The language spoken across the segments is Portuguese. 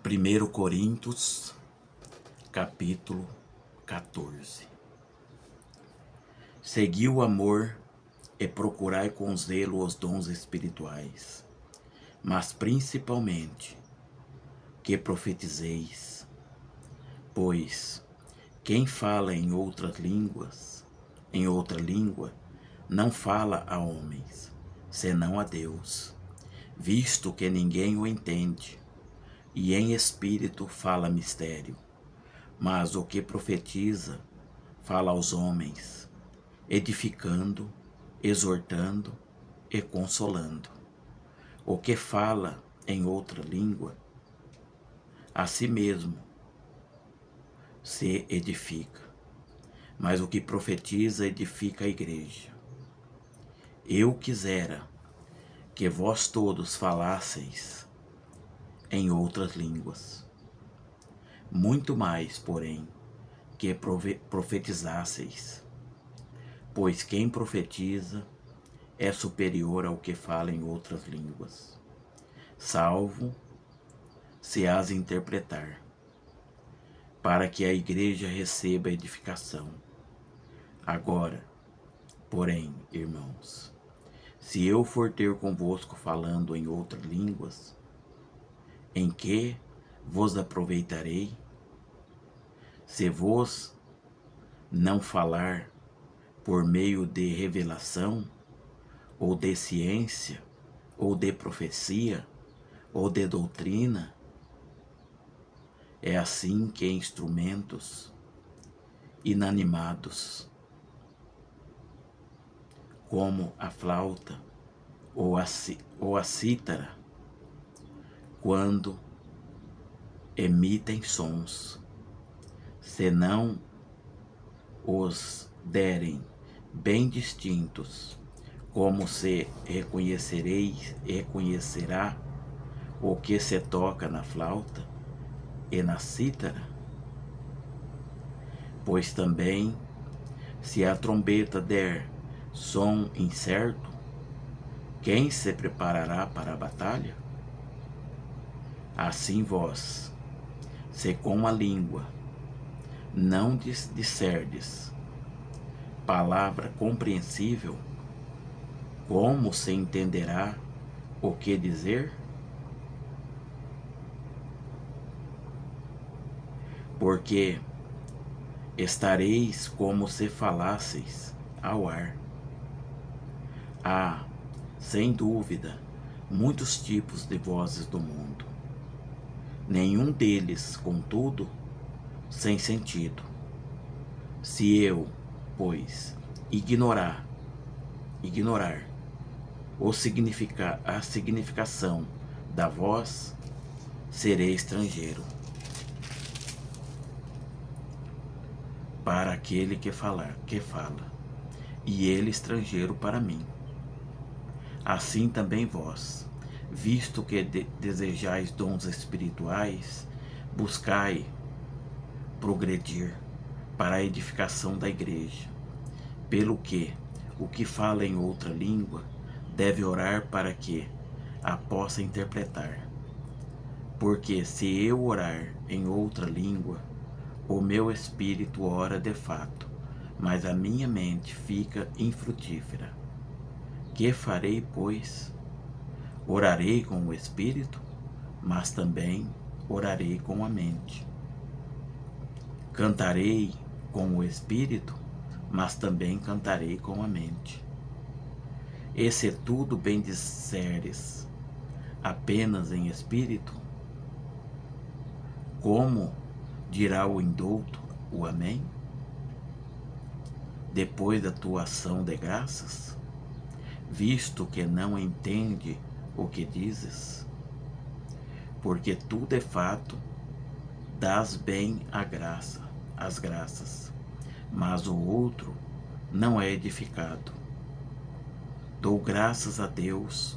1 Coríntios, capítulo 14. Segui o amor e procurai com zelo os dons espirituais, mas principalmente que profetizeis, pois quem fala em outra língua, não fala a homens, senão a Deus, visto que ninguém o entende, e em espírito fala mistério. Mas o que profetiza, fala aos homens, edificando, exortando e consolando. O que fala em outra língua, a si mesmo se edifica, mas o que profetiza edifica a igreja. Eu quisera que vós todos falasseis em outras línguas, muito mais, porém, que profetizasseis, pois quem profetiza é superior ao que fala em outras línguas, salvo se as interpretar, para que a igreja receba edificação. Agora, porém, irmãos, se eu for ter convosco falando em outras línguas, em que vos aproveitarei? Se vos não falar por meio de revelação, ou de ciência, ou de profecia, ou de doutrina, é assim que instrumentos inanimados, como a flauta ou a cítara, quando emitem sons, se não os derem bem distintos, como se reconhecerá o que se toca na flauta e na cítara? Pois também, se a trombeta der som incerto, quem se preparará para a batalha? Assim vós, se com a língua não disserdes palavra compreensível, como se entenderá o que dizer? Porque estareis como se falasseis ao ar. Há, sem dúvida, muitos tipos de vozes do mundo, nenhum deles, contudo, sem sentido. Se eu, pois, ignorar a significação da voz, serei estrangeiro para aquele que fala, e ele estrangeiro para mim. Assim também vós, visto que desejais dons espirituais, buscai progredir para a edificação da igreja, pelo que o que fala em outra língua deve orar para que a possa interpretar. Porque se eu orar em outra língua, o meu espírito ora de fato, mas a minha mente fica infrutífera. Que farei, pois? Orarei com o espírito, mas também orarei com a mente. Cantarei com o espírito, mas também cantarei com a mente. E se tudo bendizeres apenas em espírito, como dirá o indulto o amém? Depois da tua ação de graças, visto que não entende o que dizes, porque tu de fato dás bem as graças, mas o outro não é edificado. Dou graças a Deus,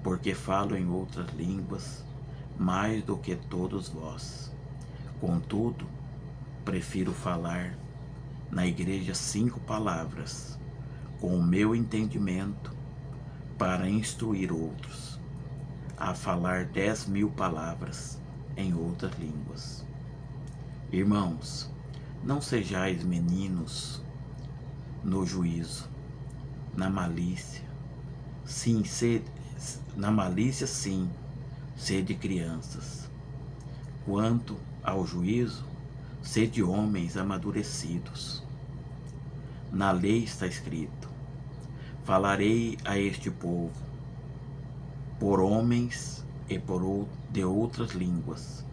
porque falo em outras línguas, mais do que todos vós. Contudo, prefiro falar na igreja 5 palavras, com o meu entendimento, para instruir outros, a falar 10.000 palavras em outras línguas. Irmãos, não sejais meninos no juízo, na malícia. Sim, na malícia, sim, sede crianças. Quanto ao juízo, sede homens amadurecidos. Na lei está escrito: falarei a este povo por homens e de outras línguas,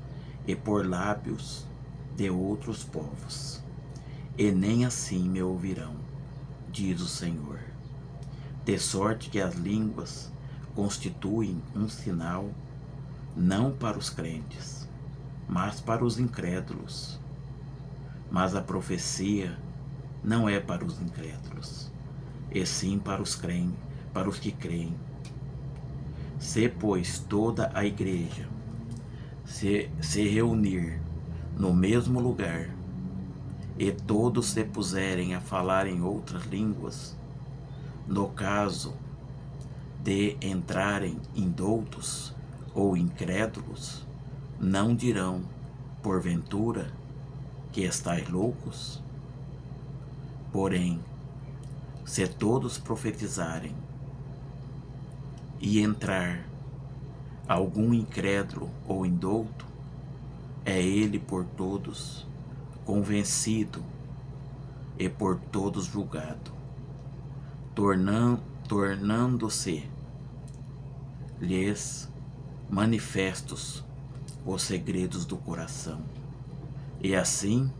e por lábios de outros povos, e nem assim me ouvirão, diz o Senhor. De sorte que as línguas constituem um sinal não para os crentes, mas para os incrédulos. Mas a profecia não é para os incrédulos, e sim para os que creem. Se, pois, toda a igreja se reunir no mesmo lugar, e todos se puserem a falar em outras línguas, no caso de entrarem indoutos ou incrédulos, não dirão, porventura, que estáis loucos? Porém, se todos profetizarem e entrar algum incrédulo ou indouto, é ele por todos convencido e por todos julgado, tornando-se-lhes manifestos os segredos do coração. E assim,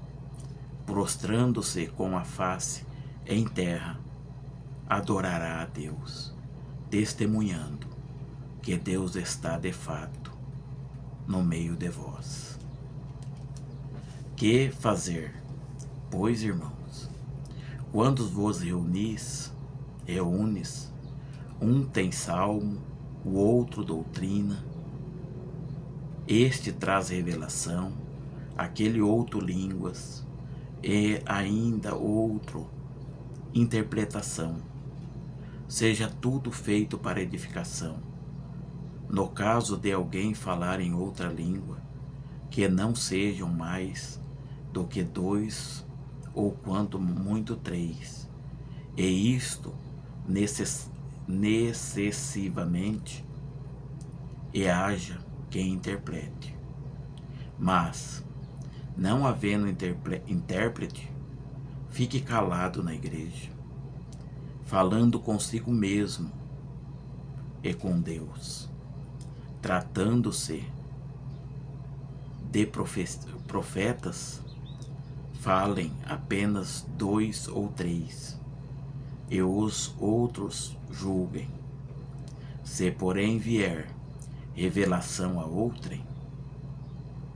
prostrando-se com a face em terra, adorará a Deus, testemunhando que Deus está de fato no meio de vós. Que fazer, pois, irmãos? Quando vos reúnes, um tem salmo, o outro doutrina, este traz revelação, aquele outro línguas, e ainda outro interpretação. Seja tudo feito para edificação. No caso de alguém falar em outra língua, que não sejam mais do que 2, ou quanto muito 3, e isto necessivamente, e haja quem interprete. Mas, não havendo intérprete, fique calado na igreja, falando consigo mesmo e com Deus. Tratando-se de profetas, falem apenas 2 ou 3, e os outros julguem. Se, porém, vier revelação a outrem,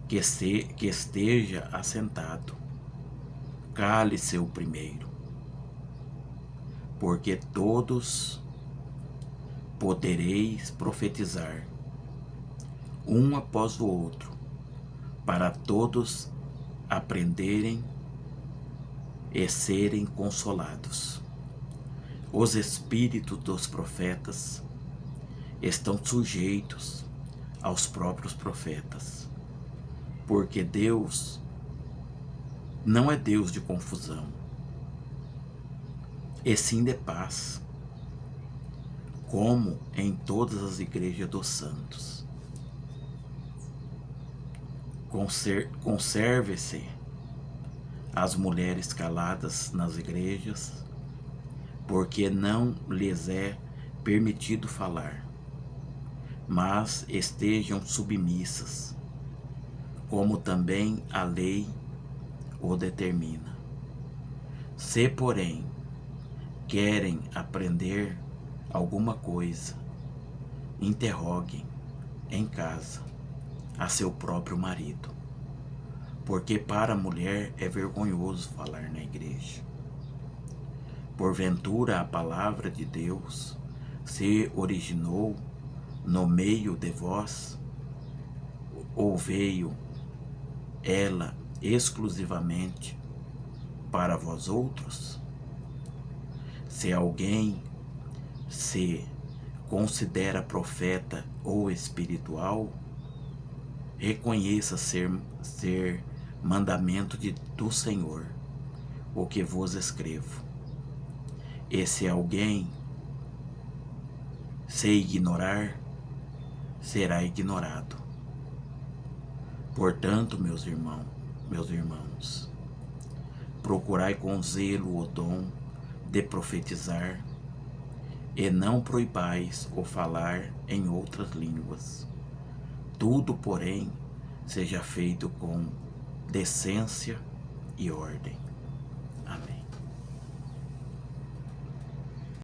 que esteja assentado, cale-se o primeiro, porque todos podereis profetizar, um após o outro, para todos aprenderem e serem consolados. Os espíritos dos profetas estão sujeitos aos próprios profetas, porque Deus não é Deus de confusão, e sim de paz, como em todas as igrejas dos santos. Conserve-se as mulheres caladas nas igrejas, porque não lhes é permitido falar, mas estejam submissas, como também a lei o determina. Se, porém, querem aprender alguma coisa, interroguem em casa a seu próprio marido, porque para a mulher é vergonhoso falar na igreja. Porventura a palavra de Deus se originou no meio de vós, ou veio ela exclusivamente para vós outros? Se alguém se considera profeta ou espiritual, reconheça ser mandamento do Senhor o que vos escrevo. E se alguém se ignorar, será ignorado. Portanto, meus irmãos, procurai com zelo o dom de profetizar, e não proibais o falar em outras línguas. Tudo, porém, seja feito com decência e ordem.